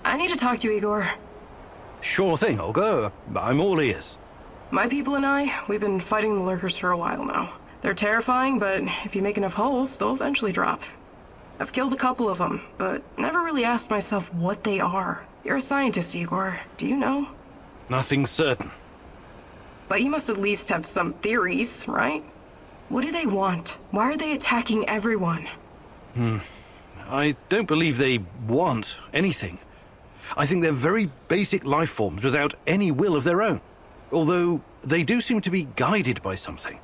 I need to talk to you, Igor. Sure thing, Olga. I'm all ears. My people and we've been fighting the lurkers for a while now. They're terrifying, but if you make enough holes, they'll eventually drop. I've killed a couple of them, but never really asked myself what they are. You're a scientist, Igor. Do you know? Nothing certain. But you must at least have some theories, right? What do they want? Why are they attacking everyone? I don't believe they want anything. I think they're very basic life forms without any will of their own. Although, they do seem to be guided by something.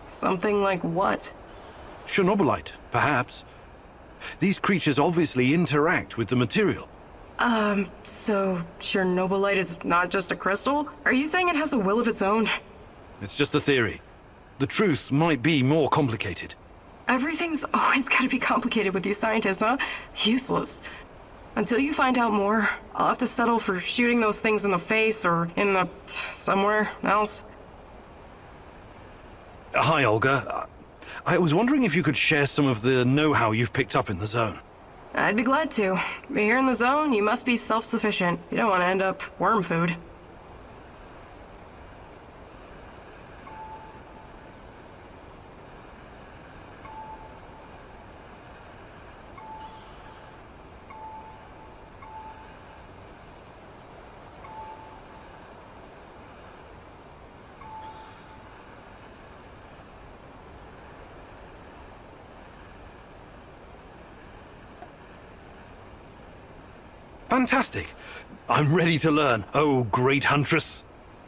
Something like what? Chernobylite, perhaps. These creatures obviously interact with the material. So Chernobylite is not just a crystal? Are you saying it has a will of its own? It's just a theory. The truth might be more complicated. Everything's always gotta be complicated with you scientists, huh? Useless. Until you find out more, I'll have to settle for shooting those things in the face or in the... somewhere else. Hi, Olga. I was wondering if you could share some of the know-how you've picked up in the zone. I'd be glad to. But here in the zone, you must be self-sufficient. You don't want to end up worm food. Fantastic. I'm ready to learn, oh great huntress.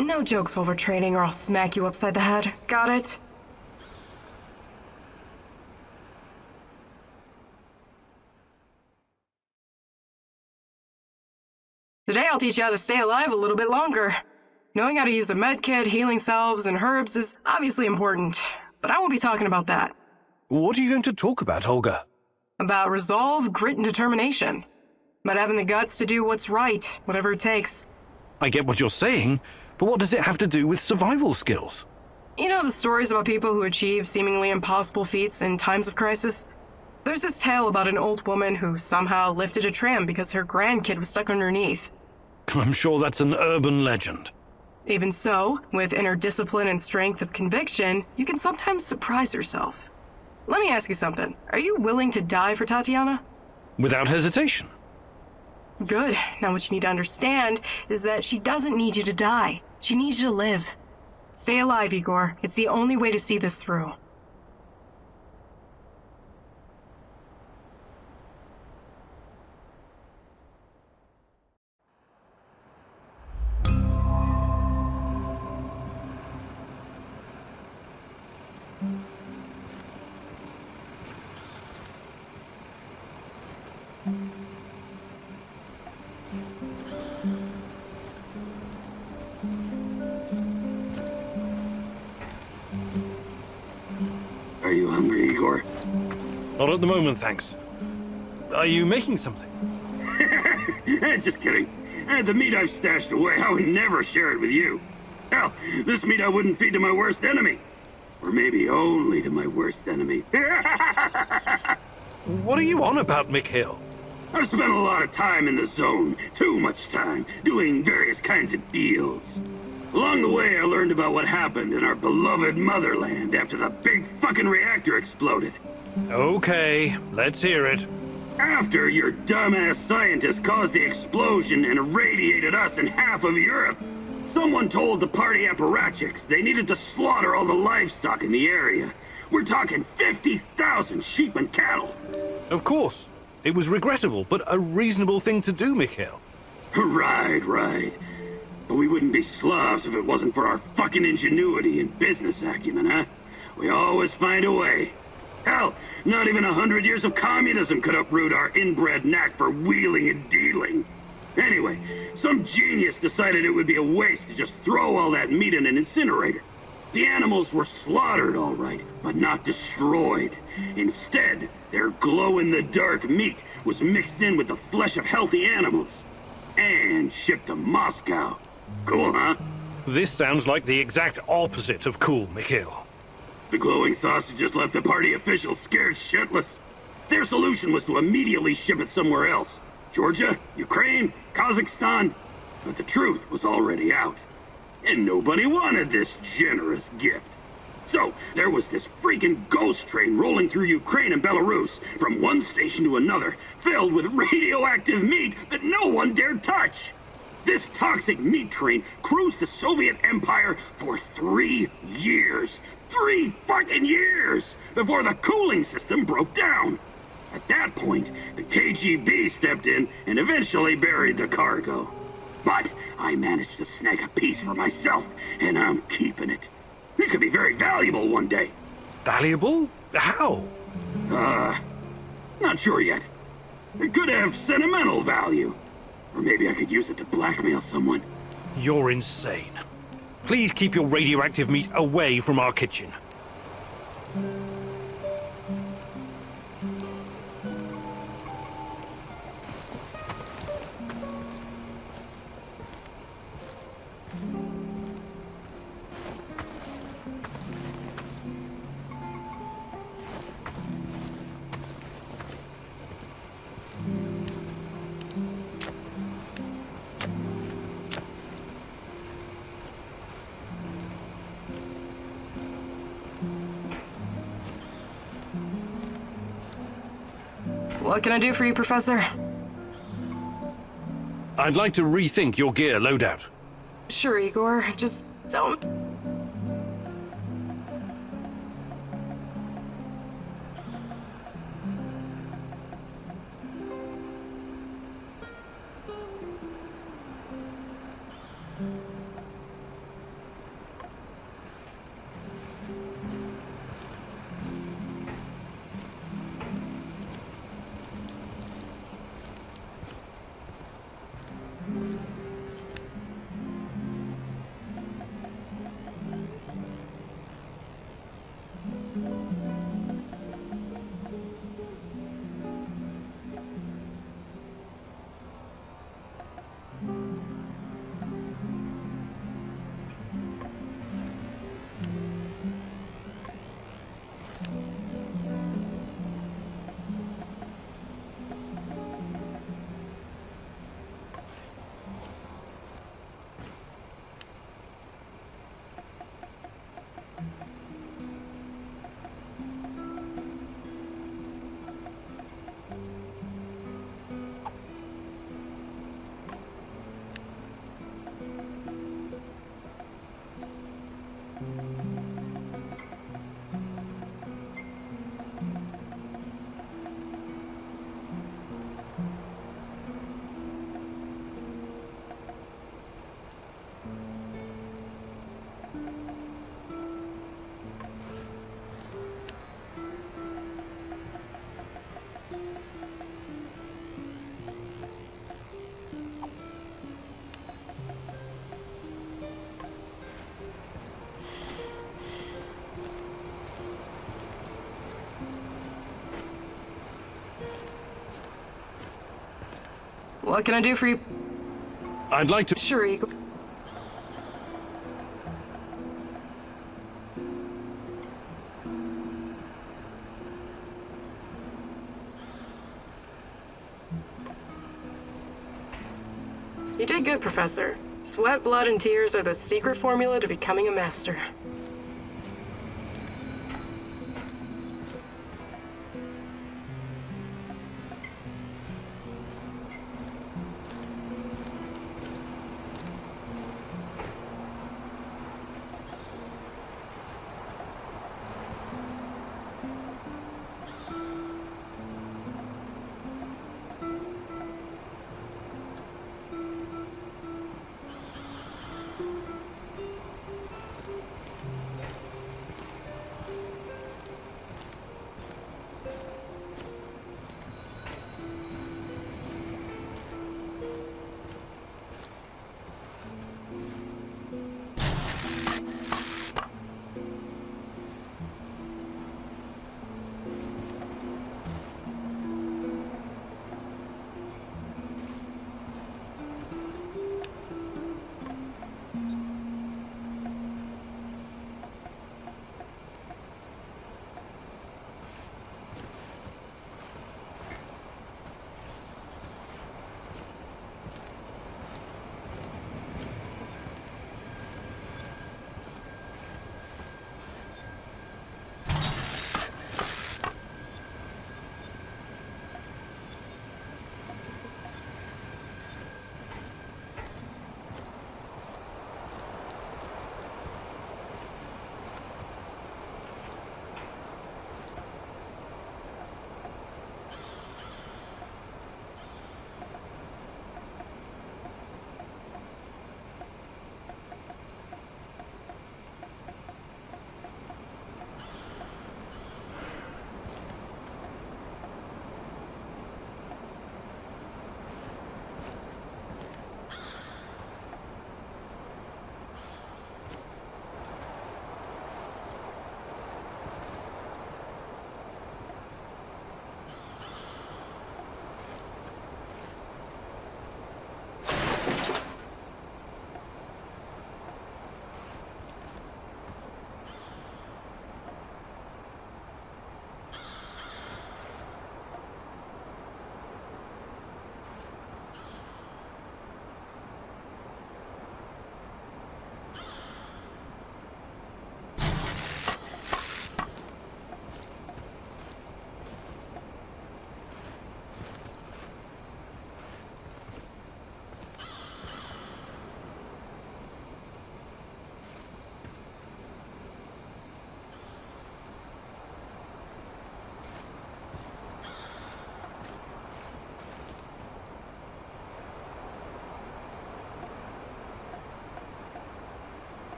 No jokes while we're training or I'll smack you upside the head. Got it? Today I'll teach you how to stay alive a little bit longer. Knowing how to use a medkit, healing salves, and herbs is obviously important, but I won't be talking about that. What are you going to talk about, Olga? About resolve, grit, and determination. About having the guts to do what's right, whatever it takes. I get what you're saying, but what does it have to do with survival skills? You know the stories about people who achieve seemingly impossible feats in times of crisis? There's this tale about an old woman who somehow lifted a tram because her grandkid was stuck underneath. I'm sure that's an urban legend. Even so, with inner discipline and strength of conviction, you can sometimes surprise yourself. Let me ask you something. Are you willing to die for Tatyana? Without hesitation. Good. Now what you need to understand is that she doesn't need you to die. She needs you to live. Stay alive, Igor. It's the only way to see this through. Are you hungry, Igor? Not at the moment, thanks. Are you making something? Just kidding. The meat I've stashed away, I would never share it with you. Hell, this meat I wouldn't feed to my worst enemy. Or maybe only to my worst enemy. What are you on about, Mikhail? I've spent a lot of time in the zone. Too much time, doing various kinds of deals. Along the way, I learned about what happened in our beloved motherland after the big fucking reactor exploded. Okay, let's hear it. After your dumbass scientists caused the explosion and irradiated us and half of Europe, someone told the party apparatchiks they needed to slaughter all the livestock in the area. We're talking 50,000 sheep and cattle. Of course. It was regrettable, but a reasonable thing to do, Mikhail. Right. But we wouldn't be Slavs if it wasn't for our fucking ingenuity and business acumen, huh? We always find a way. Hell, not even 100 years of communism could uproot our inbred knack for wheeling and dealing. Anyway, some genius decided it would be a waste to just throw all that meat in an incinerator. The animals were slaughtered, all right, but not destroyed. Instead, their glow-in-the-dark meat was mixed in with the flesh of healthy animals and shipped to Moscow. Cool, huh? This sounds like the exact opposite of cool, Mikhail. The glowing sausages left the party officials scared shitless. Their solution was to immediately ship it somewhere else. Georgia, Ukraine, Kazakhstan. But the truth was already out. And nobody wanted this generous gift. So, there was this freaking ghost train rolling through Ukraine and Belarus, from one station to another, filled with radioactive meat that no one dared touch. This toxic meat train cruised the Soviet Empire for 3 years. 3 fucking years! Before the cooling system broke down. At that point, the KGB stepped in and eventually buried the cargo. But I managed to snag a piece for myself, and I'm keeping it. It could be very valuable one day. Valuable? How? Not sure yet. It could have sentimental value. Or maybe I could use it to blackmail someone. You're insane. Please keep your radioactive meat away from our kitchen. What can I do for you, Professor? I'd like to rethink your gear loadout. Sure, Igor. Just don't... What can I do for you? I'd like to... Sure, Igor. You did good, Professor. Sweat, blood, and tears are the secret formula to becoming a master.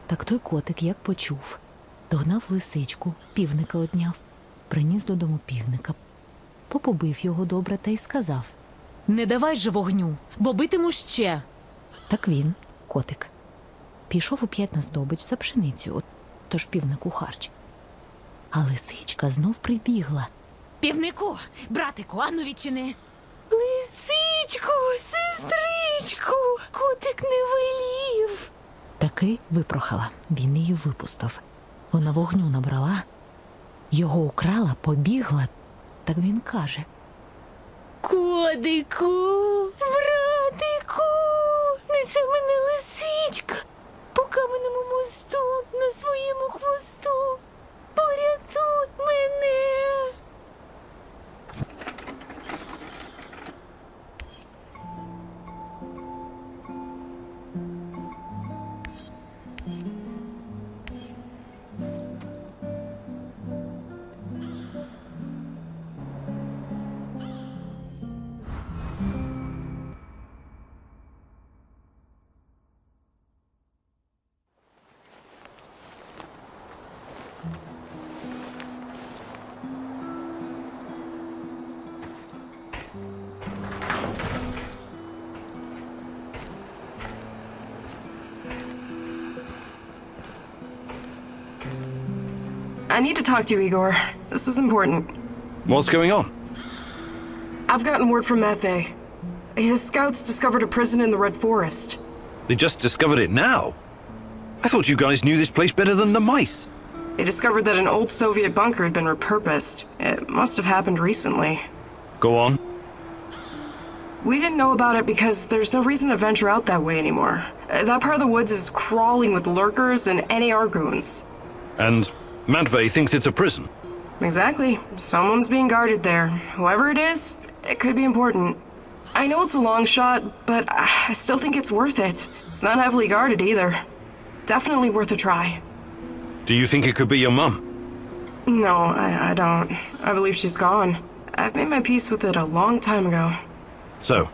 Так той котик, як почув, догнав лисичку, півника одняв, приніс додому півника, попобив його добре та й сказав: Не давай же вогню, бо битиму ще. Так він, котик, пішов у 5 на здобич за пшеницю, тож півнику харч. А лисичка знов прибігла. Півнику, братику, ану відчини. Лисичку, сестричку, котик не велів. Таки випрохала, він її випустив. Вона вогню набрала, його украла, побігла, так він каже: Кодику, братику, неси мене лисичка по каменному мосту на своєму хвосту. Порятуй мене. I need to talk to you, Igor. This is important. What's going on? I've gotten word from Mafe. His scouts discovered a prison in the Red Forest. They just discovered it now. I thought you guys knew this place better than the mice. They discovered that an old Soviet bunker had been repurposed. It must have happened recently. Go on. We didn't know about it because there's no reason to venture out that way anymore. That part of the woods is crawling with lurkers and NAR goons. And Matvey thinks it's a prison. Exactly. Someone's being guarded there. Whoever it is, it could be important. I know it's a long shot, but I still think it's worth it. It's not heavily guarded either. Definitely worth a try. Do you think it could be your mum? No, I don't. I believe she's gone. I've made my peace with it a long time ago. So,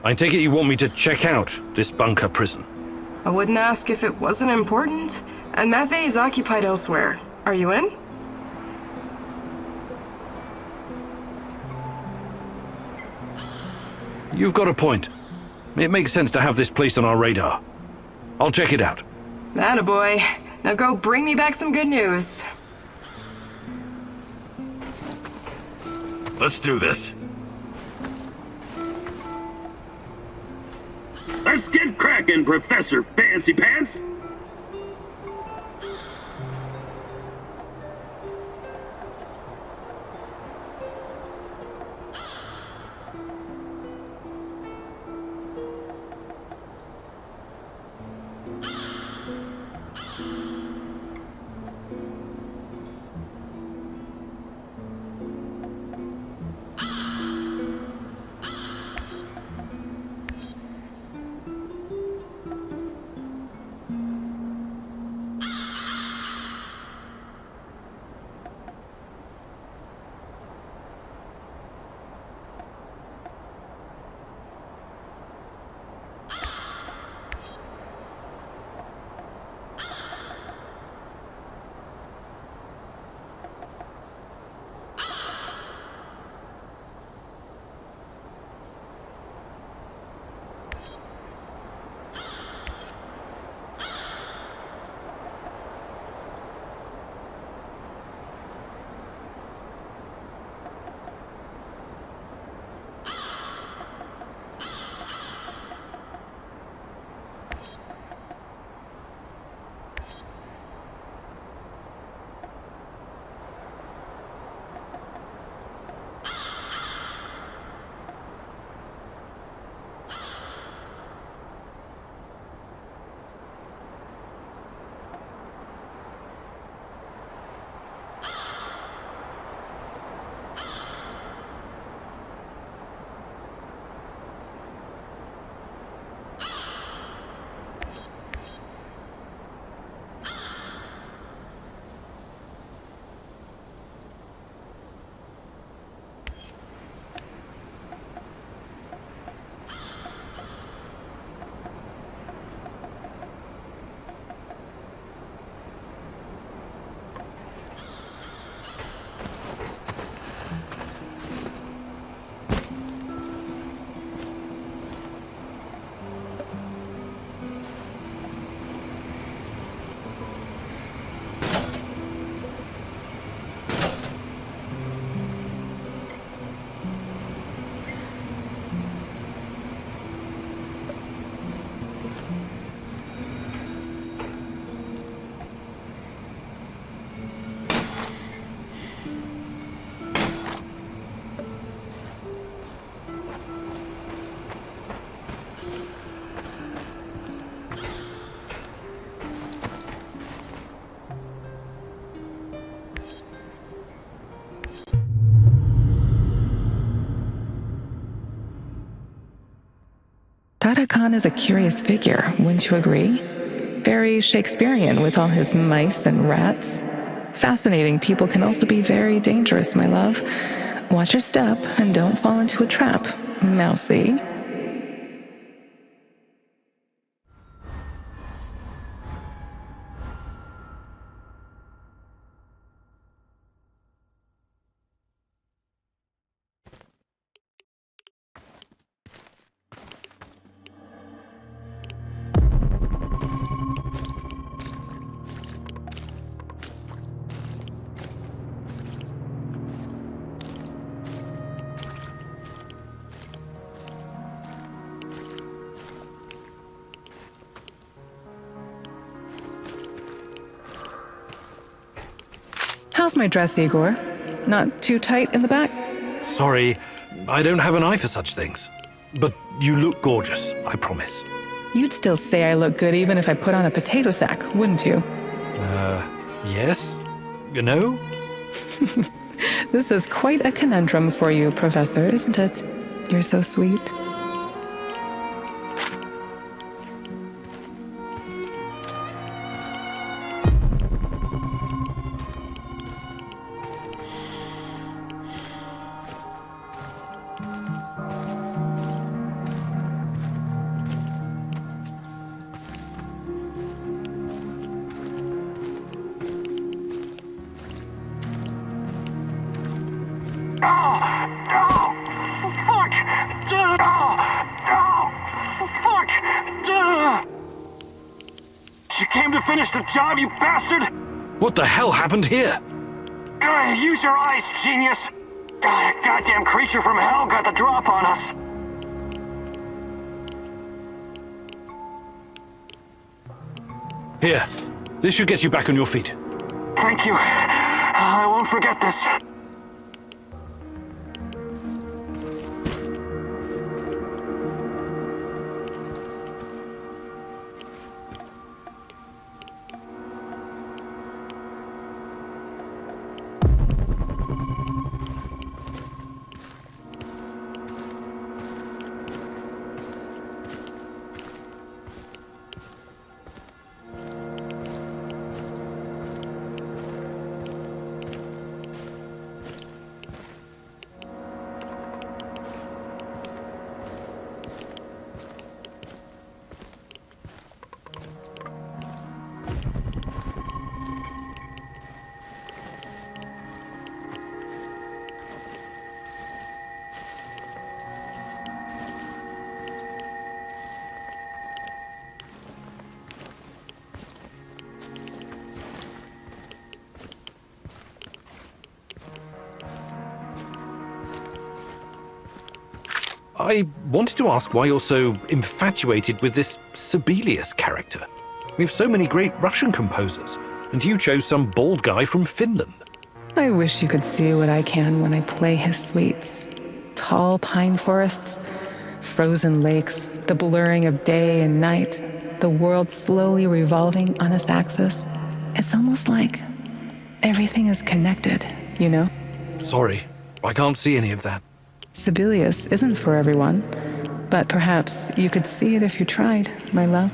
I take it you want me to check out this bunker prison. I wouldn't ask if it wasn't important. And Mafe is occupied elsewhere. Are you in? You've got a point. It makes sense to have this place on our radar. I'll check it out. Attaboy. Now go bring me back some good news. Let's do this. Let's get cracking, Professor Fancy Pants! Tarakan is a curious figure, wouldn't you agree? Very Shakespearean with all his mice and rats. Fascinating people can also be very dangerous, my love. Watch your step and don't fall into a trap, mousy. How's my dress, Igor? Not too tight in the back? Sorry, I don't have an eye for such things. But you look gorgeous, I promise. You'd still say I look good even if I put on a potato sack, wouldn't you? Yes? You know? This is quite a conundrum for you, Professor, isn't it? You're so sweet. You came to finish the job, you bastard! What the hell happened here? Use your eyes, genius! Goddamn creature from hell got the drop on us! Here, this should get you back on your feet. Thank you. I won't forget this. I wanted to ask why you're so infatuated with this Sibelius character. We have so many great Russian composers, and you chose some bald guy from Finland. I wish you could see what I can when I play his suites. Tall pine forests, frozen lakes, the blurring of day and night, the world slowly revolving on its axis. It's almost like everything is connected, you know? Sorry, I can't see any of that. Sibelius isn't for everyone, but perhaps you could see it if you tried, my love.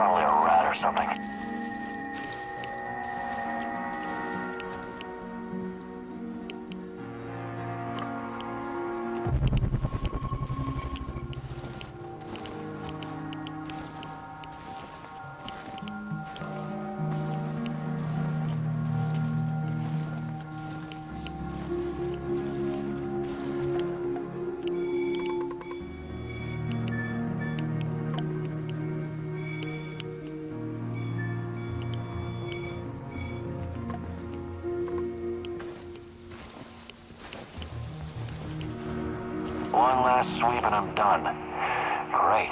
Probably a rat or something. One last sweep and I'm done. Great.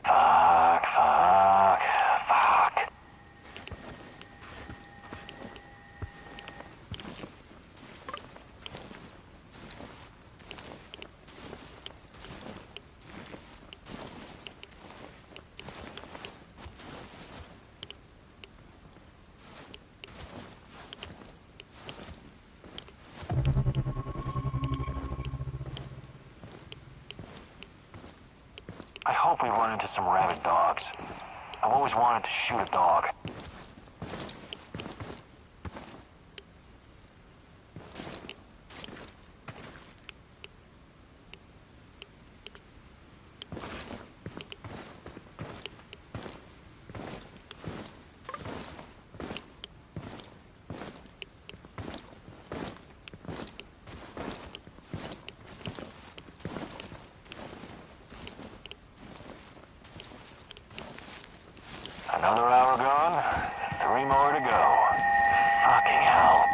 Fuck. I hope we run into some rabid dogs. I've always wanted to shoot a dog. Another hour gone, 3 more to go. Fucking hell.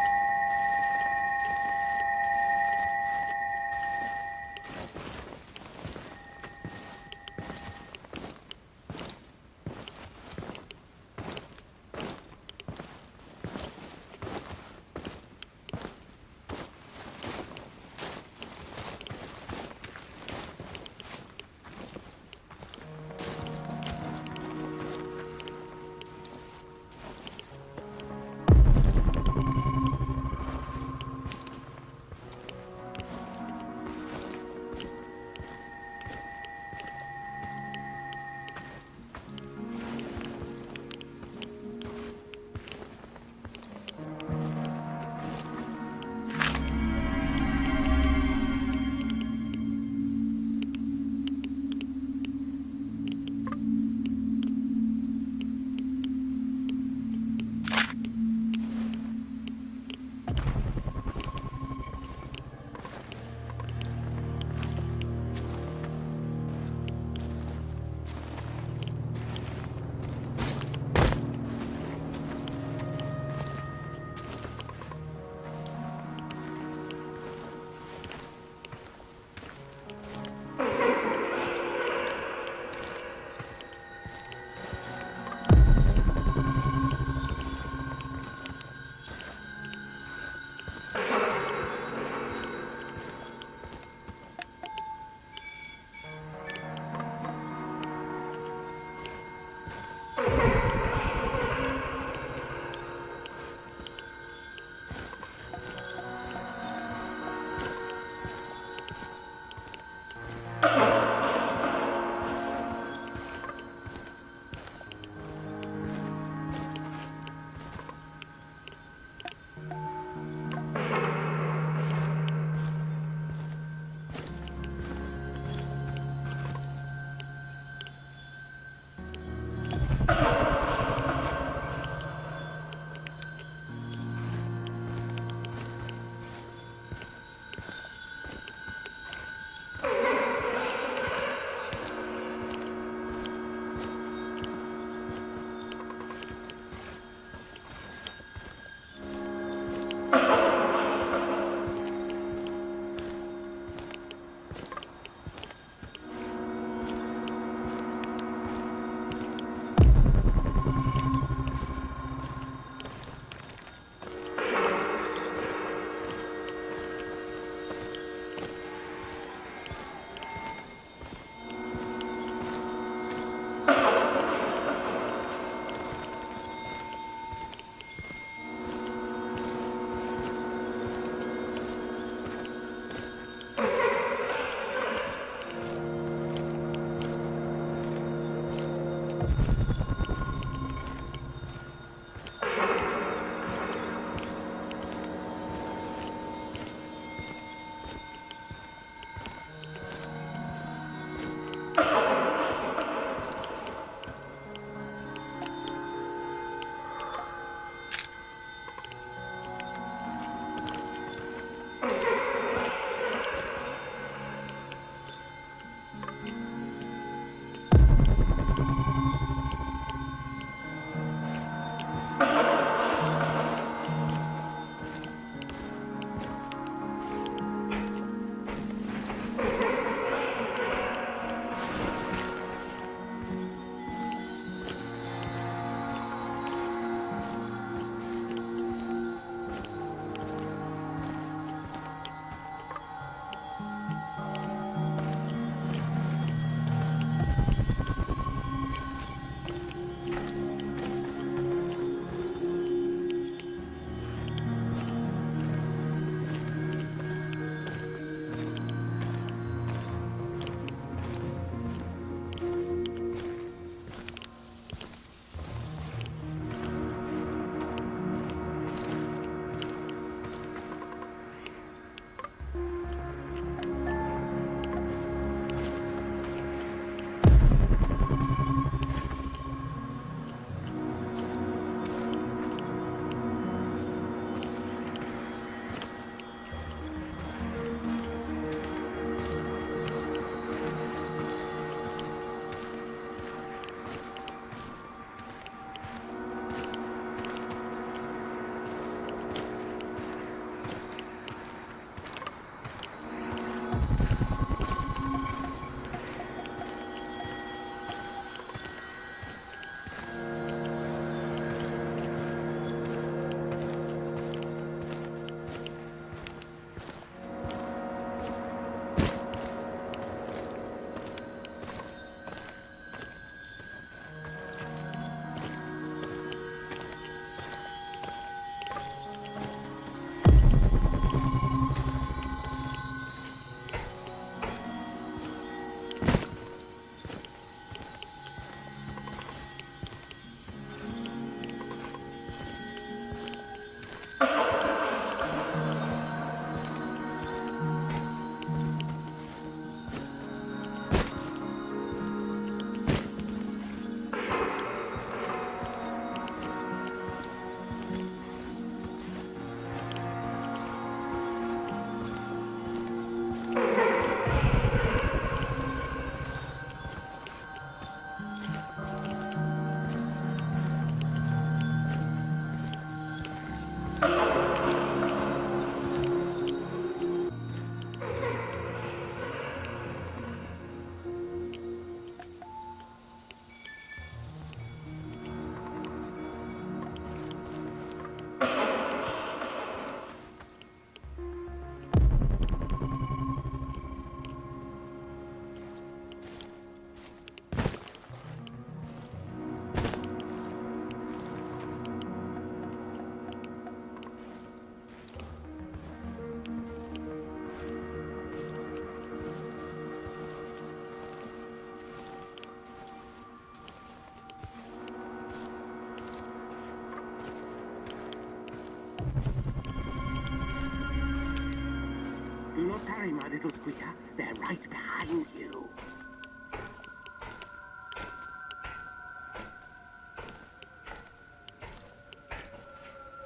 worry, my little squeaker. They're right behind you.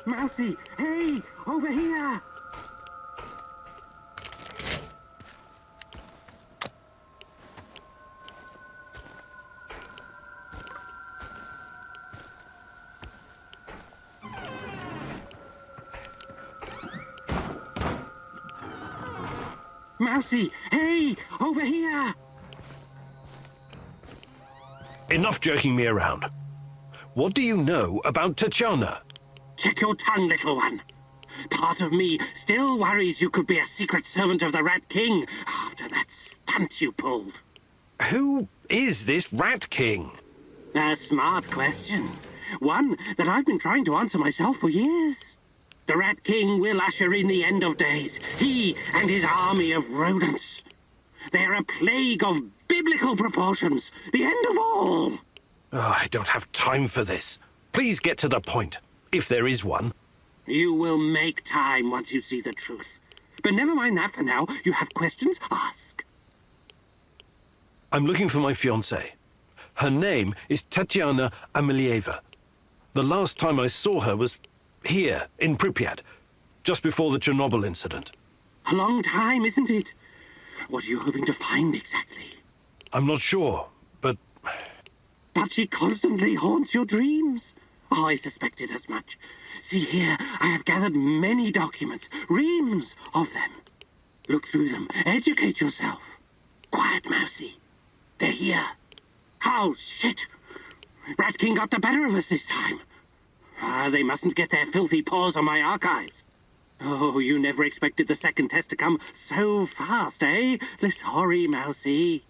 Mousy, hey, over here! Mousy, hey, over here! Enough jerking me around. What do you know about Tatyana? Check your tongue, little one. Part of me still worries you could be a secret servant of the Rat King after that stunt you pulled. Who is this Rat King? A smart question. One that I've been trying to answer myself for years. The Rat King will usher in the end of days. He and his army of rodents. They're a plague of biblical proportions. The end of all. Oh, I don't have time for this. Please get to the point, if there is one. You will make time once you see the truth. But never mind that for now. You have questions? Ask. I'm looking for my fiancée. Her name is Tatyana Amelieva. The last time I saw her was here, in Pripyat, just before the Chernobyl incident. A long time, isn't it? What are you hoping to find exactly? I'm not sure, but But she constantly haunts your dreams. Oh, I suspected as much. See here, I have gathered many documents, reams of them. Look through them, educate yourself. Quiet, Mousy. They're here. Oh, shit. Rat King got the better of us this time. They mustn't get their filthy paws on my archives. Oh, you never expected the second test to come so fast, eh? Sorry, Mousy.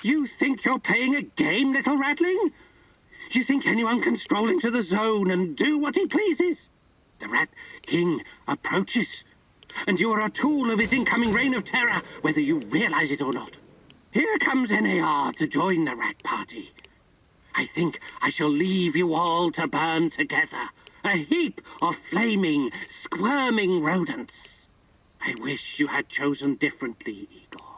You think you're playing a game, little ratling? You think anyone can stroll into the zone and do what he pleases? The Rat King approaches, and you are a tool of his incoming reign of terror, whether you realize it or not. Here comes NAR to join the Rat Party. I think I shall leave you all to burn together, a heap of flaming, squirming rodents. I wish you had chosen differently, Igor.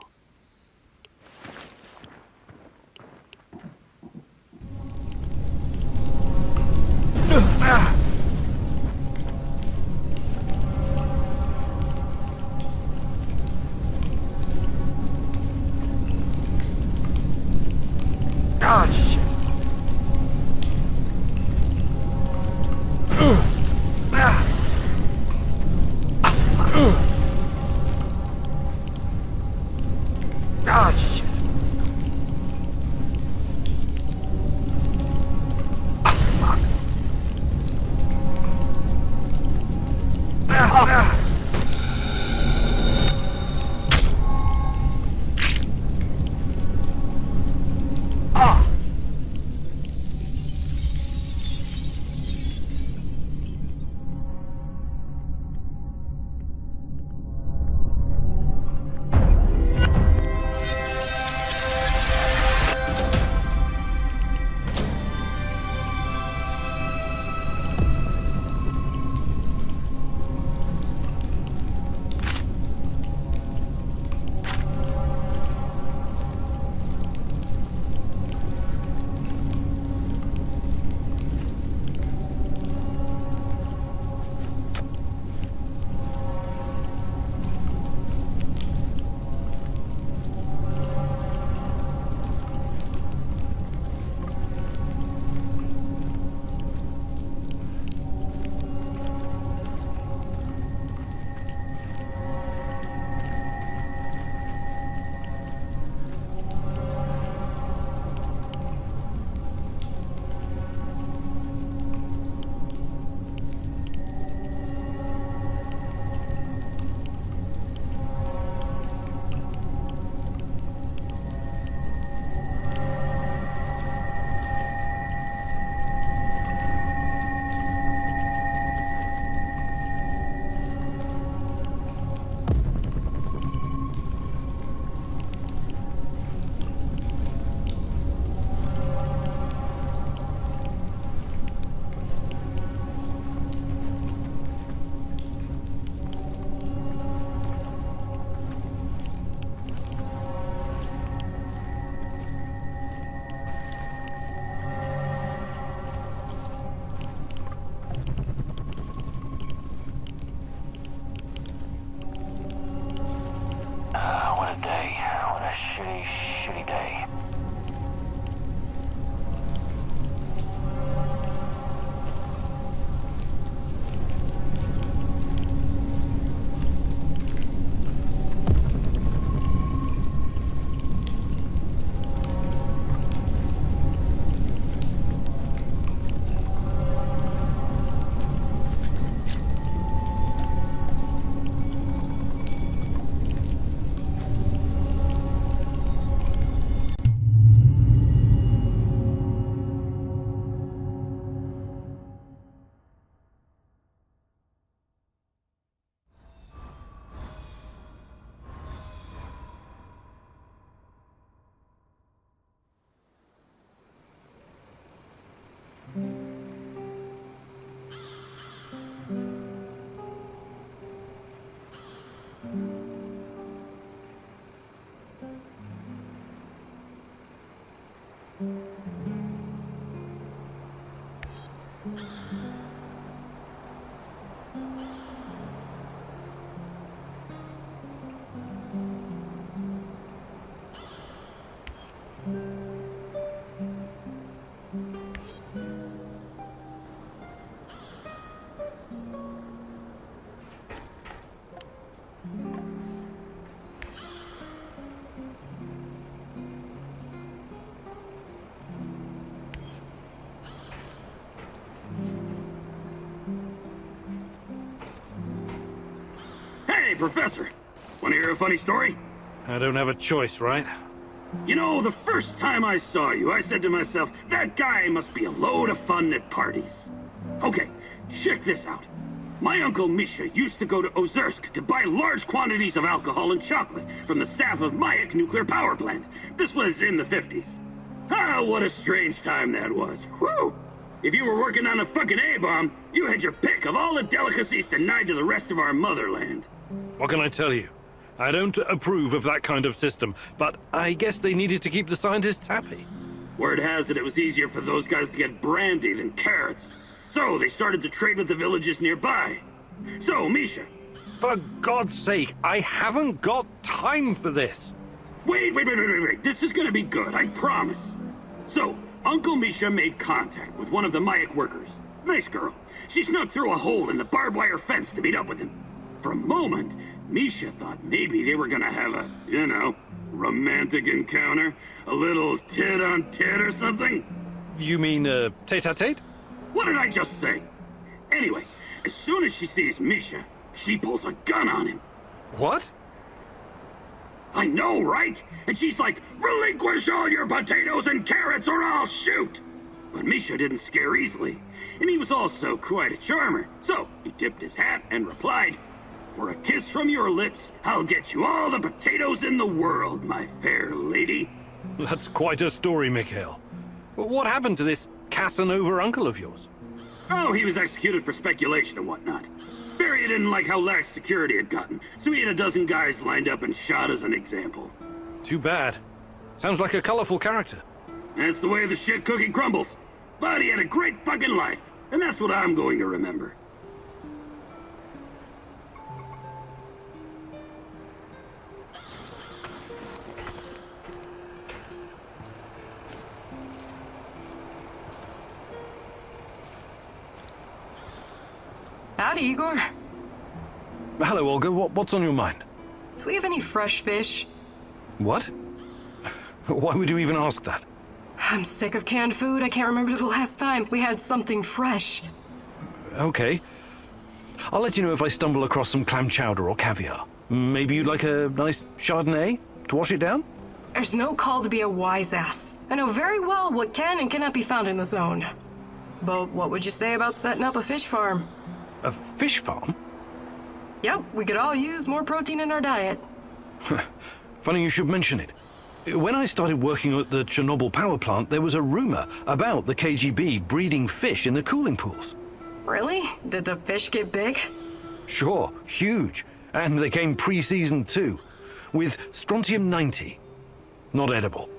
Ah, shit. Ah, shit. shitty day. Hey, Professor! Want to hear a funny story? I don't have a choice, right? You know, the first time I saw you, I said to myself, that guy must be a load of fun at parties. Okay, check this out. My uncle Misha used to go to Ozersk to buy large quantities of alcohol and chocolate from the staff of Mayak nuclear power plant. This was in the 50s. Ah, what a strange time that was. Whew! If you were working on a fucking A-bomb, you had your pick of all the delicacies denied to the rest of our motherland. What can I tell you? I don't approve of that kind of system, but I guess they needed to keep the scientists happy. Word has it was easier for those guys to get brandy than carrots. So they started to trade with the villages nearby. So, Misha. For God's sake, I haven't got time for this. Wait. This is gonna be good, I promise. So, Uncle Misha made contact with one of the Mayak workers. Nice girl. She snuck through a hole in the barbed wire fence to meet up with him. For a moment, Misha thought maybe they were gonna have a, you know, romantic encounter. A little tit-on-tit or something. You mean, tete-a-tete? What did I just say? Anyway, as soon as she sees Misha, she pulls a gun on him. What? I know, right? And she's like, relinquish all your potatoes and carrots or I'll shoot! But Misha didn't scare easily, and he was also quite a charmer. So he tipped his hat and replied, for a kiss from your lips, I'll get you all the potatoes in the world, my fair lady. That's quite a story, Mikhail. What happened to this Casanova uncle of yours? Oh, he was executed for speculation and whatnot. Barry didn't like how lax security had gotten, so he had a dozen guys lined up and shot as an example. Too bad. Sounds like a colorful character. That's the way the shit cookie crumbles. But he had a great fucking life, and that's what I'm going to remember. Howdy, Igor. Hello, Olga. What's on your mind? Do we have any fresh fish? What? Why would you even ask that? I'm sick of canned food. I can't remember the last time we had something fresh. Okay. I'll let you know if I stumble across some clam chowder or caviar. Maybe you'd like a nice Chardonnay to wash it down? There's no call to be a wise ass. I know very well what can and cannot be found in the zone. But what would you say about setting up a fish farm? A fish farm? Yep, we could all use more protein in our diet. Funny you should mention it. When I started working at the Chernobyl power plant, there was a rumor about the KGB breeding fish in the cooling pools. Really? Did the fish get big? Sure, huge. And they came pre-seasoned too, with strontium-90. Not edible.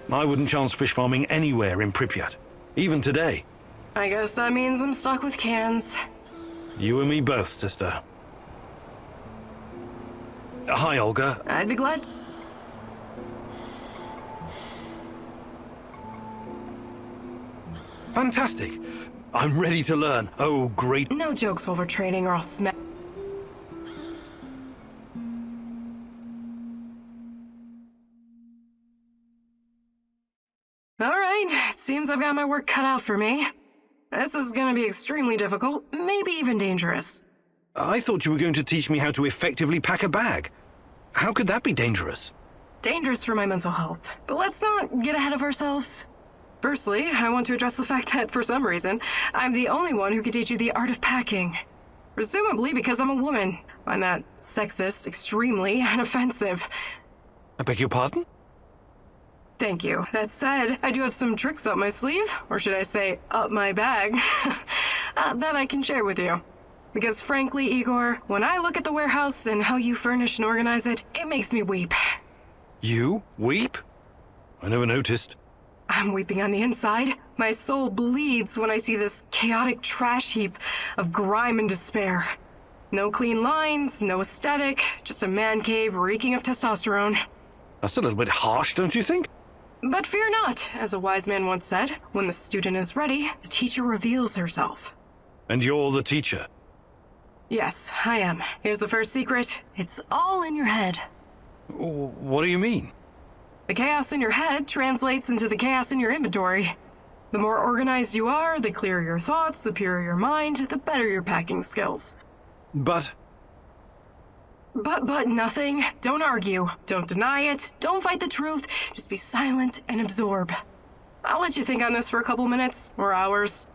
I wouldn't chance fish farming anywhere in Pripyat, even today. I guess that means I'm stuck with cans. You and me both, sister. Hi, Olga. I'd be glad. Fantastic. I'm ready to learn. Oh, great. No jokes while we're training or I'll smack. Alright, it seems I've got my work cut out for me. This is gonna be extremely difficult, maybe even dangerous. I thought you were going to teach me how to effectively pack a bag. How could that be dangerous? Dangerous for my mental health, but let's not get ahead of ourselves. Firstly, I want to address the fact that, for some reason, I'm the only one who can teach you the art of packing. Presumably because I'm a woman. I find that sexist, extremely, and offensive. I beg your pardon? Thank you. That said, I do have some tricks up my sleeve, or should I say, up my bag, that I can share with you. Because frankly, Igor, when I look at the warehouse and how you furnish and organize it, it makes me weep. You weep? I never noticed. I'm weeping on the inside. My soul bleeds when I see this chaotic trash heap of grime and despair. No clean lines, no aesthetic, just a man cave reeking of testosterone. That's a little bit harsh, don't you think? But fear not, as a wise man once said, when the student is ready, the teacher reveals herself. And you're the teacher? Yes, I am. Here's the first secret. It's all in your head. What do you mean? The chaos in your head translates into the chaos in your inventory. The more organized you are, the clearer your thoughts, the purer your mind, the better your packing skills. But nothing. Don't argue. Don't deny it. Don't fight the truth. Just be silent and absorb. I'll let you think on this for a couple minutes or hours.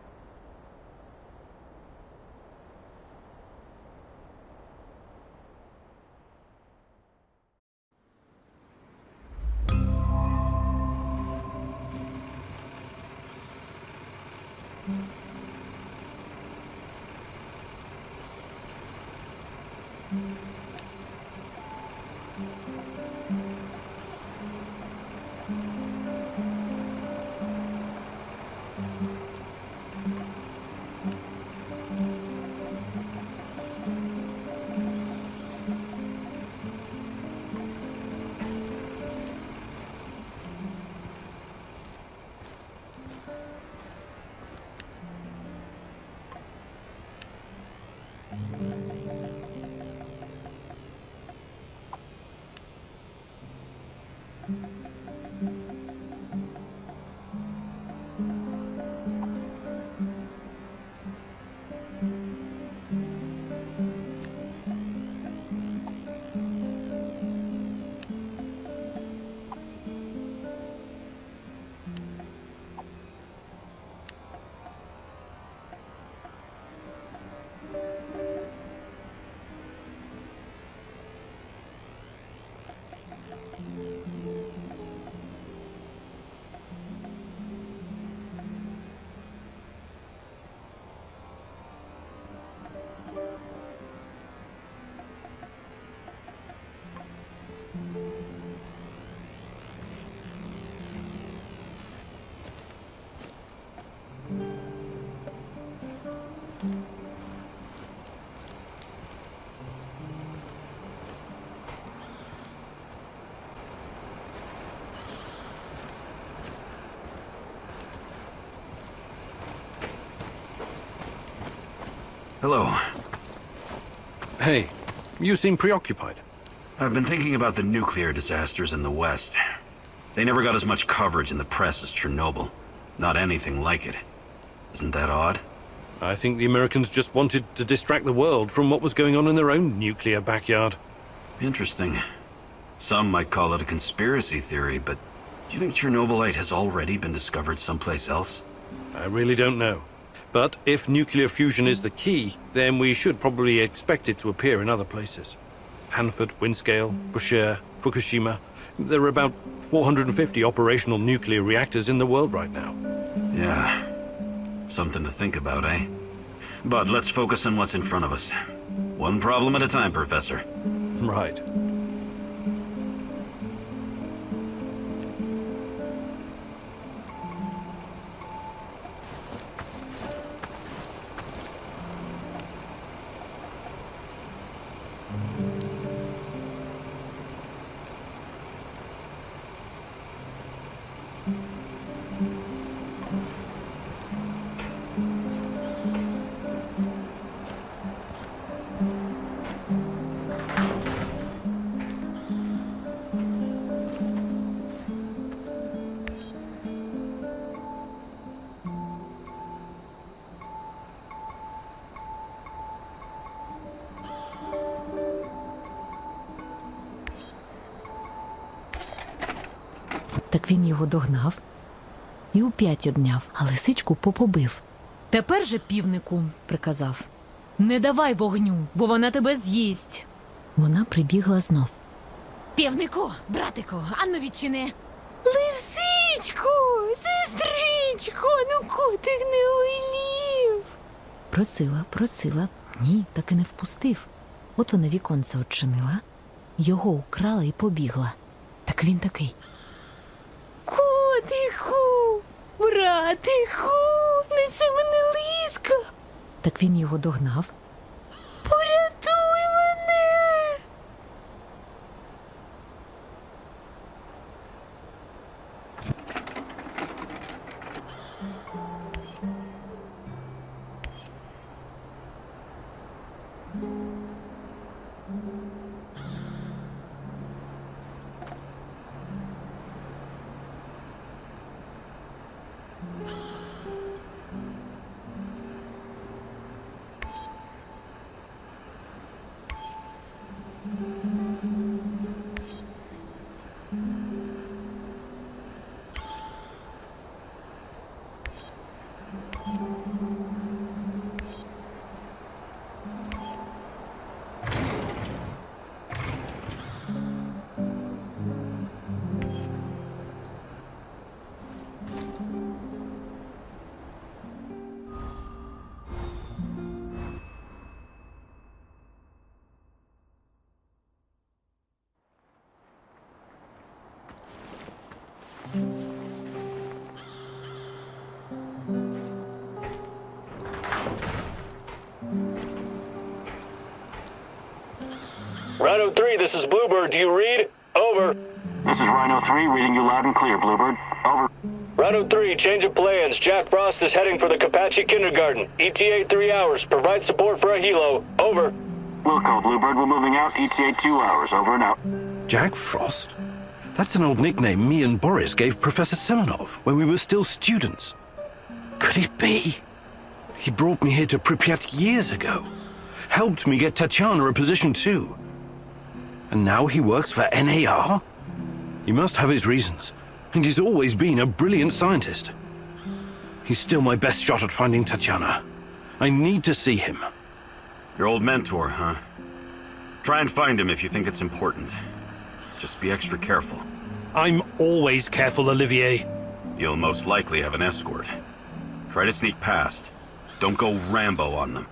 Hello. Hey, you seem preoccupied. I've been thinking about the nuclear disasters in the West. They never got as much coverage in the press as Chernobyl. Not anything like it. Isn't that odd? I think the Americans just wanted to distract the world from what was going on in their own nuclear backyard. Interesting. Some might call it a conspiracy theory, but do you think Chernobylite has already been discovered someplace else? I really don't know. But if nuclear fusion is the key, then we should probably expect it to appear in other places. Hanford, Windscale, Bushehr, Fukushima. There are about 450 operational nuclear reactors in the world right now. Yeah. Something to think about, eh? But let's focus on what's in front of us. One problem at a time, Professor. Right. Так він його догнав і уп'ять одняв, а лисичку попобив. Тепер же, півнику, приказав, не давай вогню, бо вона тебе з'їсть. Вона прибігла знов. Півнику, братику, ану відчини. Лисичку, сестричко, ну котик не уйлів. Просила, ні, так і не впустив. От вона віконце odчинила, його украла і побігла. Так він такий. Котику, братику, неси мене лиска. Так він його догнав. Порятуй мене. Rhino 3, this is Bluebird. Do you read? Over. This is Rhino 3, reading you loud and clear, Bluebird. Over. Rhino 3, change of plans. Jack Frost is heading for the Kapachi Kindergarten. ETA 3 hours. Provide support for a helo. Over. Wilco, Bluebird, we're moving out. ETA 2 hours. Over and out. Jack Frost? That's an old nickname me and Boris gave Professor Semenov when we were still students. Could it be? He brought me here to Pripyat years ago. Helped me get Tatyana a position too. And now he works for NAR? He must have his reasons. And he's always been a brilliant scientist. He's still my best shot at finding Tatyana. I need to see him. Your old mentor, huh? Try and find him if you think it's important. Just be extra careful. I'm always careful, Olivier. You'll most likely have an escort. Try to sneak past. Don't go Rambo on them.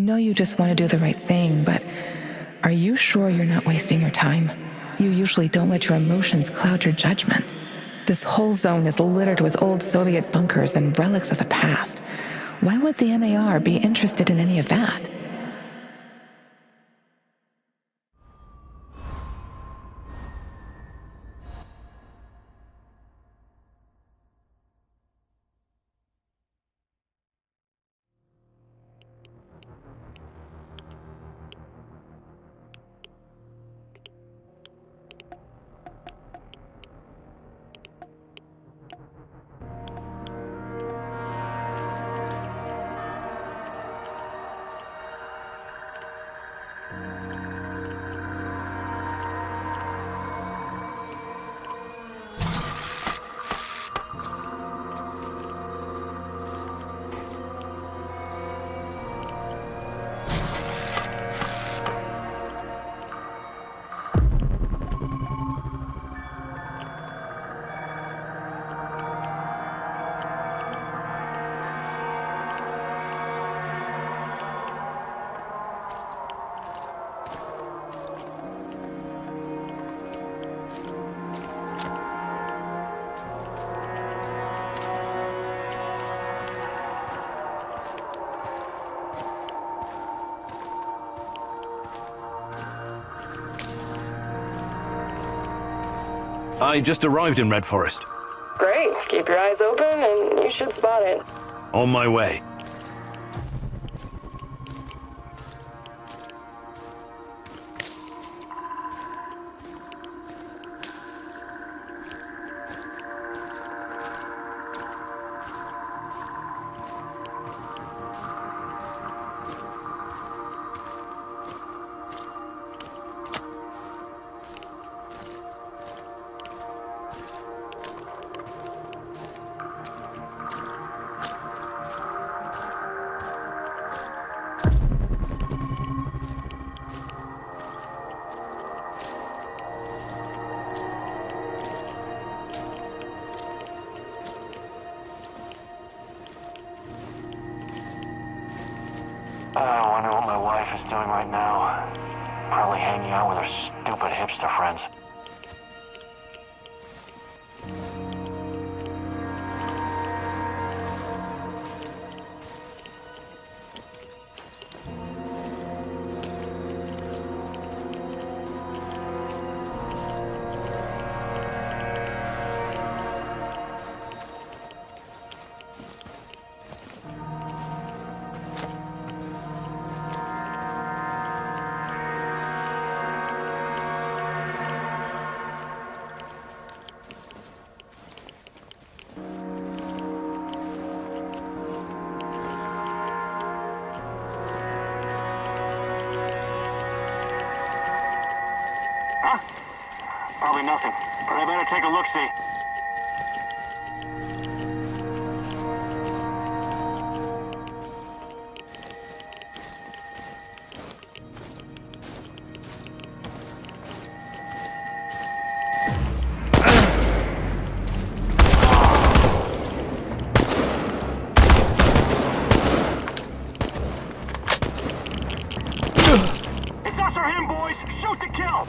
know you just want to do the right thing, but are you sure you're not wasting your time? You usually don't let your emotions cloud your judgment. This whole zone is littered with old Soviet bunkers and relics of the past. Why would the NAR be interested in any of that? I just arrived in Red Forest. Great. Keep your eyes open and you should spot it. On my way. I wonder what my wife is doing right now. Probably hanging out with her stupid hipster friends. Probably nothing, but I better take a look-see. It's us or him, boys! Shoot to kill!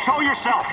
Show yourself!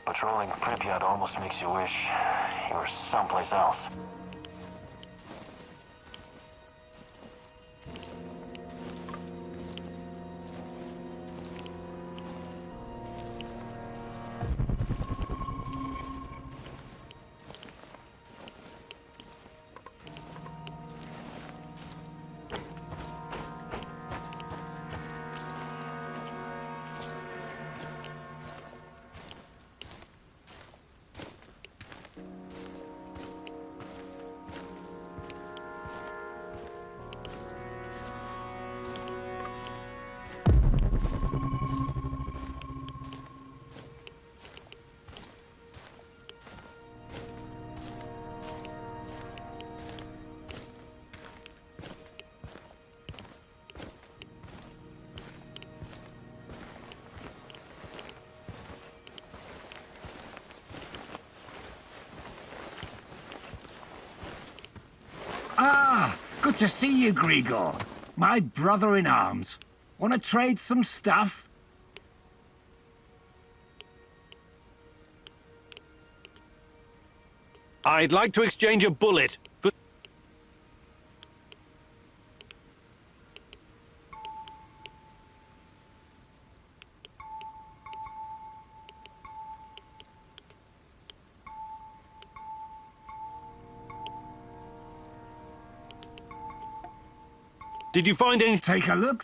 Patrolling Pripyat almost makes you wish you were someplace else. Good to see you, Grigor. My brother in arms. Want to trade some stuff? I'd like to exchange a bullet for... Did you find any... Take a look.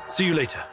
See you later.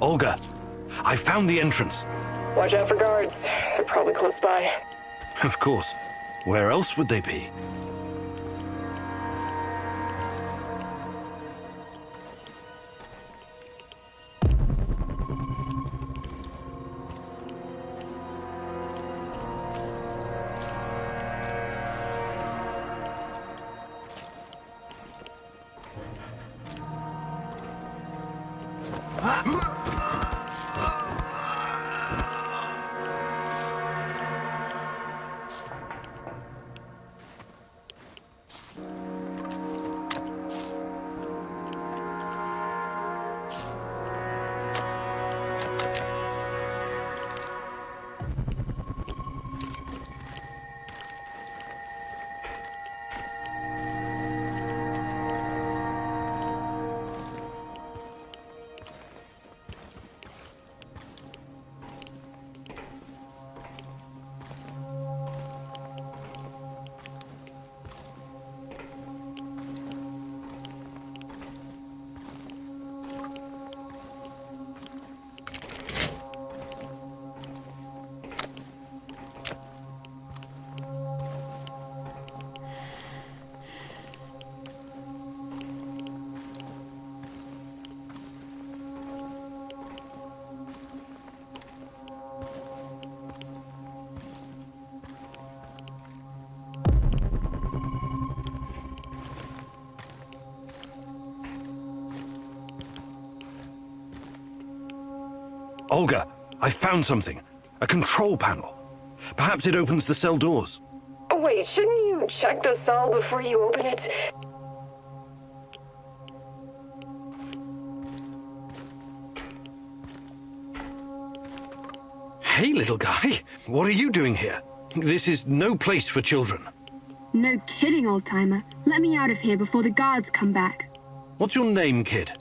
Olga, I found the entrance. Watch out for guards. They're probably close by. Of course. Where else would they be? Olga, I found something. A control panel. Perhaps it opens the cell doors. Oh, wait, shouldn't you check the cell before you open it? Hey, little guy. What are you doing here? This is no place for children. No kidding, old-timer. Let me out of here before the guards come back. What's your name, kid?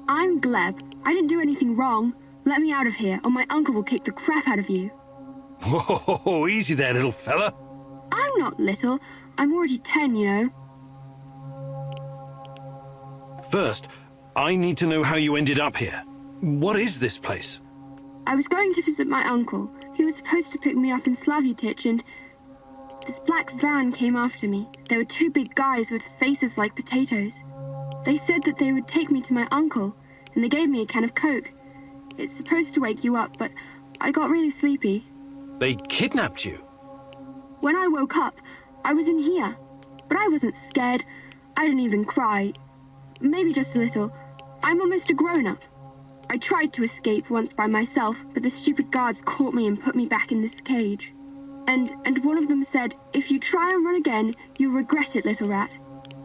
I'm Gleb. I didn't do anything wrong. Let me out of here, or my uncle will kick the crap out of you. Whoa, easy there, little fella. I'm not little. I'm already 10, you know. First, I need to know how you ended up here. What is this place? I was going to visit my uncle. He was supposed to pick me up in Slavutich, and this black van came after me. There were two big guys with faces like potatoes. They said that they would take me to my uncle, and they gave me a can of Coke. It's supposed to wake you up, but I got really sleepy. They kidnapped you? When I woke up, I was in here. But I wasn't scared. I didn't even cry. Maybe just a little. I'm almost a grown-up. I tried to escape once by myself, but the stupid guards caught me and put me back in this cage. And one of them said, if you try and run again, you'll regret it, little rat.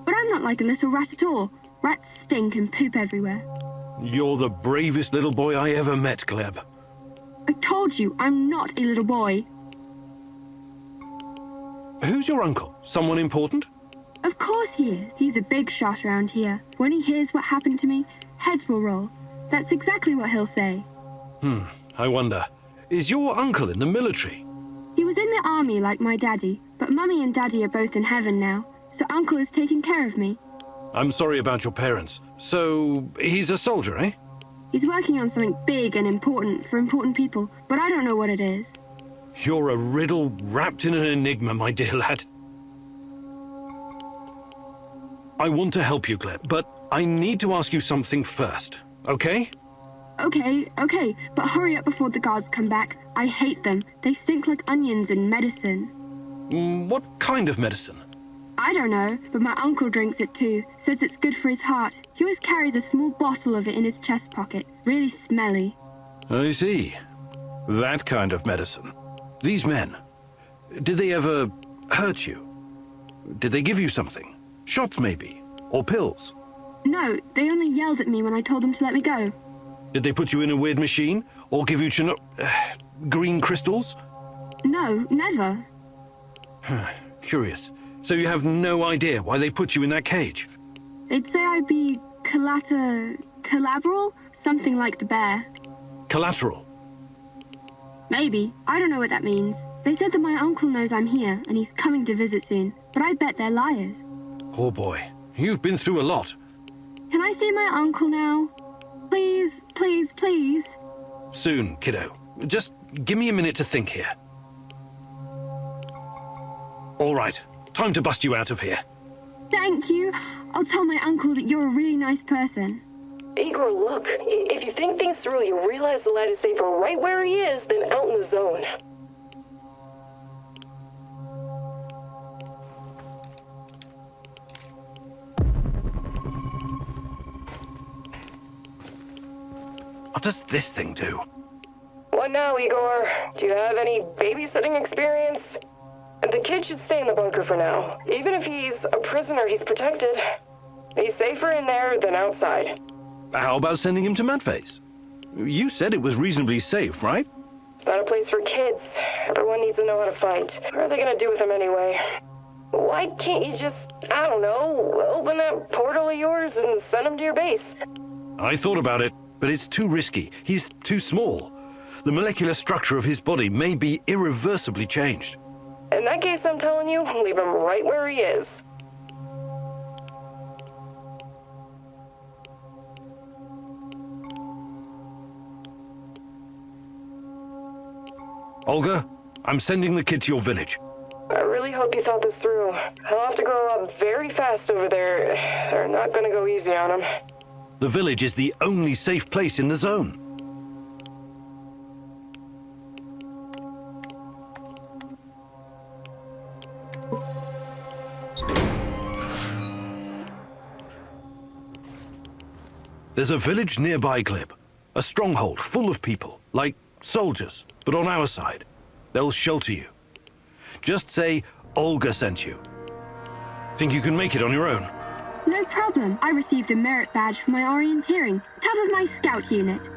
But I'm not like a little rat at all. Rats stink and poop everywhere. You're the bravest little boy I ever met, Gleb. I told you, I'm not a little boy. Who's your uncle? Someone important? Of course he is. He's a big shot around here. When he hears what happened to me, heads will roll. That's exactly what he'll say. I wonder. Is your uncle in the military? He was in the army like my daddy, but Mummy and Daddy are both in heaven now, so Uncle is taking care of me. I'm sorry about your parents. So, he's a soldier, eh? He's working on something big and important for important people, but I don't know what it is. You're a riddle wrapped in an enigma, my dear lad. I want to help you, Gleb, but I need to ask you something first, okay? Okay, but hurry up before the guards come back. I hate them. They stink like onions and medicine. What kind of medicine? I don't know, but my uncle drinks it too. Says it's good for his heart. He always carries a small bottle of it in his chest pocket. Really smelly. I see. That kind of medicine. These men, did they ever hurt you? Did they give you something? Shots, maybe? Or pills? No, they only yelled at me when I told them to let me go. Did they put you in a weird machine? Or give you green crystals? No, never. Curious. So you have no idea why they put you in that cage? They'd say I'd be collateral? Something like the bear. Collateral? Maybe. I don't know what that means. They said that my uncle knows I'm here, and he's coming to visit soon. But I bet they're liars. Oh boy, you've been through a lot. Can I see my uncle now? Please, please, please. Soon, kiddo. Just give me a minute to think here. All right, time to bust you out of here. Thank you. I'll tell my uncle that you're a really nice person. Igor, look. If you think things through, you'll realize the lad is safer right where he is than out in the zone. What does this thing do? What now, Igor? Do you have any babysitting experience? The kid should stay in the bunker for now. Even if he's a prisoner, he's protected. He's safer in there than outside. How about sending him to Matvey's? You said it was reasonably safe, right? It's not a place for kids. Everyone needs to know how to fight. What are they gonna do with him anyway? Why can't you just, I don't know, open that portal of yours and send him to your base? I thought about it, but it's too risky. He's too small. The molecular structure of his body may be irreversibly changed. In that case, I'm telling you, leave him right where he is. Olga, I'm sending the kid to your village. I really hope you thought this through. He'll have to grow up very fast over there. They're not gonna go easy on him. The village is the only safe place in the zone. There's a village nearby, Gleb. A stronghold full of people, like soldiers, but on our side. They'll shelter you. Just say Olga sent you. Think you can make it on your own? No problem. I received a merit badge for my orienteering. Top of my scout unit.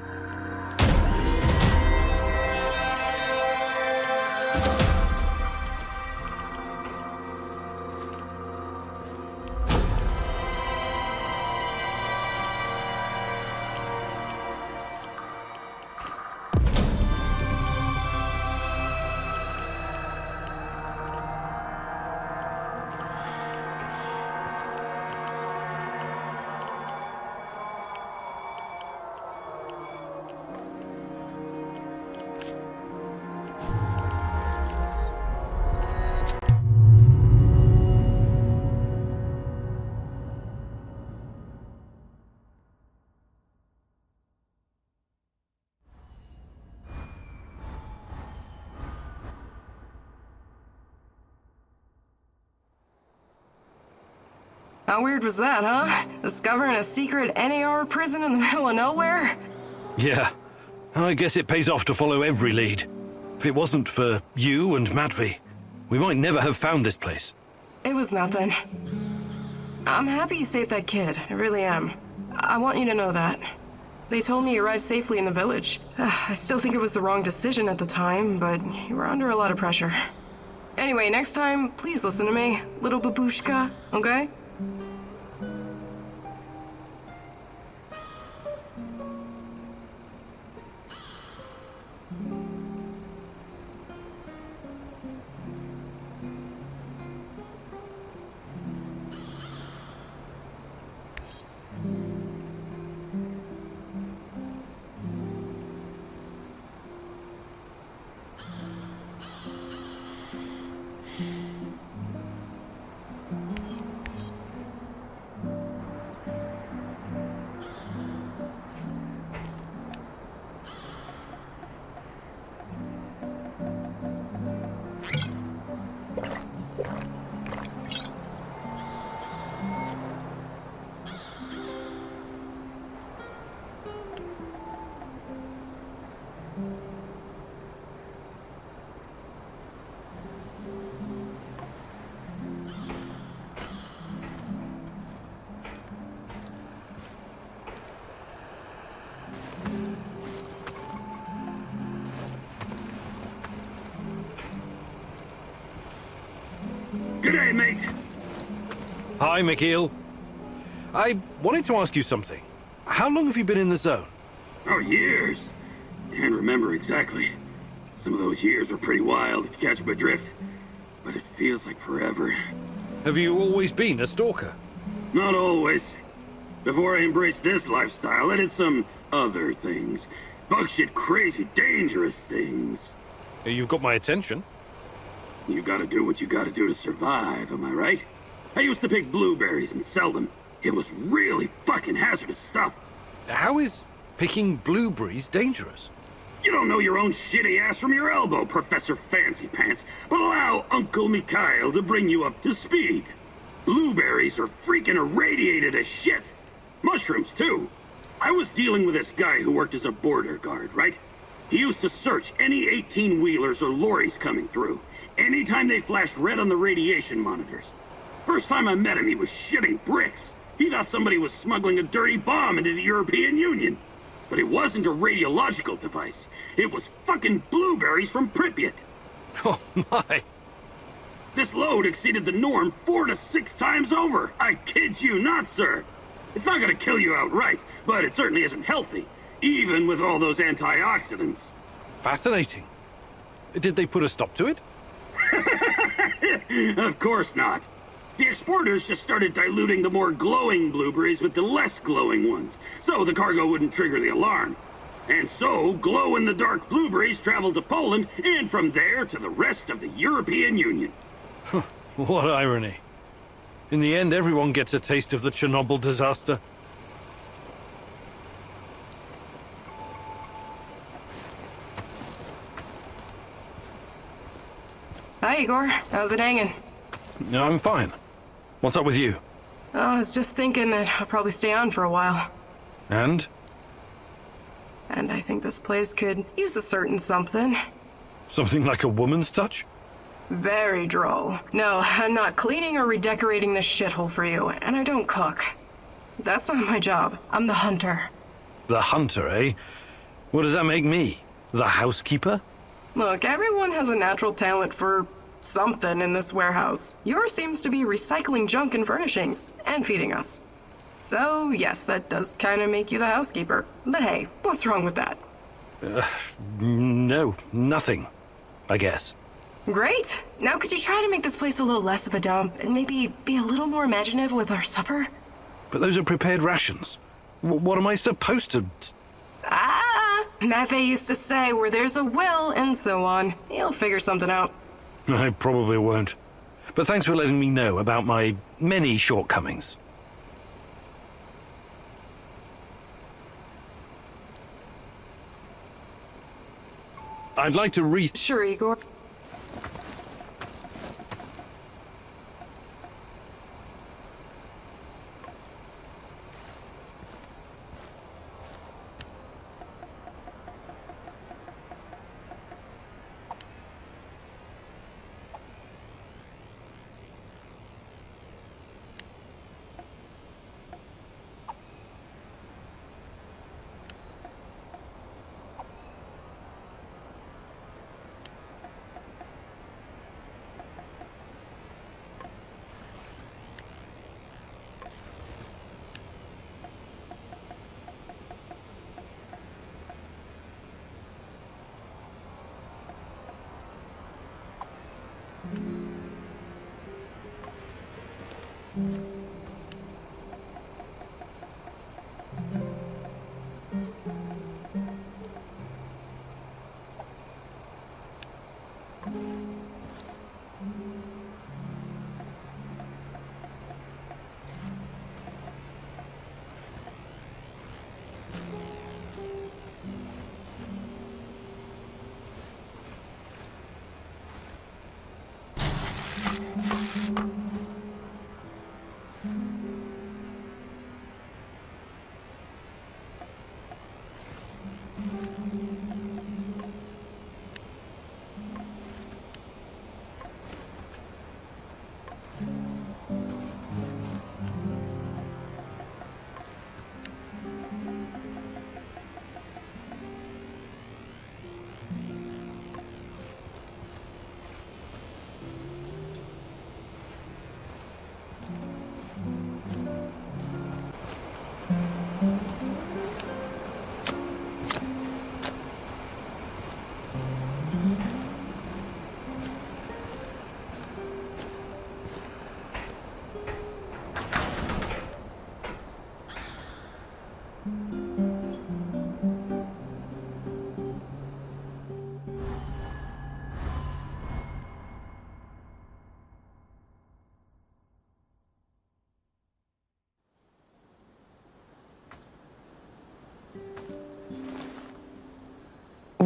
How weird was that, huh? Discovering a secret NAR prison in the middle of nowhere? Yeah, I guess it pays off to follow every lead. If it wasn't for you and Matvey, we might never have found this place. It was nothing. I'm happy you saved that kid, I really am. I want you to know that. They told me you arrived safely in the village. I still think it was the wrong decision at the time, but you were under a lot of pressure. Anyway, next time, please listen to me, little babushka, okay? G'day, mate. Hi, Mikhail. I wanted to ask you something. How long have you been in the zone? Oh, years. Can't remember exactly. Some of those years were pretty wild, if you catch my drift. But it feels like forever. Have you always been a stalker? Not always. Before I embraced this lifestyle, I did some other things. Bug shit crazy, dangerous things. You've got my attention. You gotta do what you gotta do to survive, am I right? I used to pick blueberries and sell them. It was really fucking hazardous stuff. How is picking blueberries dangerous? You don't know your own shitty ass from your elbow, Professor Fancy Pants, but allow Uncle Mikhail to bring you up to speed. Blueberries are freaking irradiated as shit. Mushrooms, too. I was dealing with this guy who worked as a border guard, right? He used to search any 18-wheelers or lorries coming through. Anytime they flashed red on the radiation monitors. First time I met him, he was shitting bricks. He thought somebody was smuggling a dirty bomb into the European Union. But it wasn't a radiological device. It was fucking blueberries from Pripyat. Oh, my. This load exceeded the norm 4 to 6 times over. I kid you not, sir. It's not gonna kill you outright, but it certainly isn't healthy, even with all those antioxidants. Fascinating. Did they put a stop to it? Of course not. The exporters just started diluting the more glowing blueberries with the less glowing ones, so the cargo wouldn't trigger the alarm. And so, glow-in-the-dark blueberries traveled to Poland, and from there to the rest of the European Union. What irony. In the end, everyone gets a taste of the Chernobyl disaster. Hi, Igor. How's it hanging? No, I'm fine. What's up with you? I was just thinking that I'll probably stay on for a while. And? And I think this place could use a certain something. Something like a woman's touch? Very droll. No, I'm not cleaning or redecorating this shithole for you, and I don't cook. That's not my job. I'm the hunter. The hunter, eh? What does that make me? The housekeeper? Look, everyone has a natural talent for something in this warehouse. Yours seems to be recycling junk and furnishings, and feeding us. So, yes, that does kind of make you the housekeeper. But hey, what's wrong with that? No, nothing, I guess. Great! Now could you try to make this place a little less of a dump, and maybe be a little more imaginative with our supper? But those are prepared rations. What am I supposed to... Matvey used to say where there's a will, and so on. He'll figure something out. I probably won't. But thanks for letting me know about my many shortcomings. I'd like to Sure, Igor.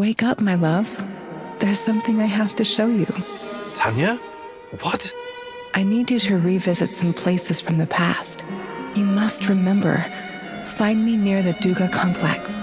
Wake up, my love. There's something I have to show you. Tanya? What? I need you to revisit some places from the past. You must remember. Find me near the Duga complex.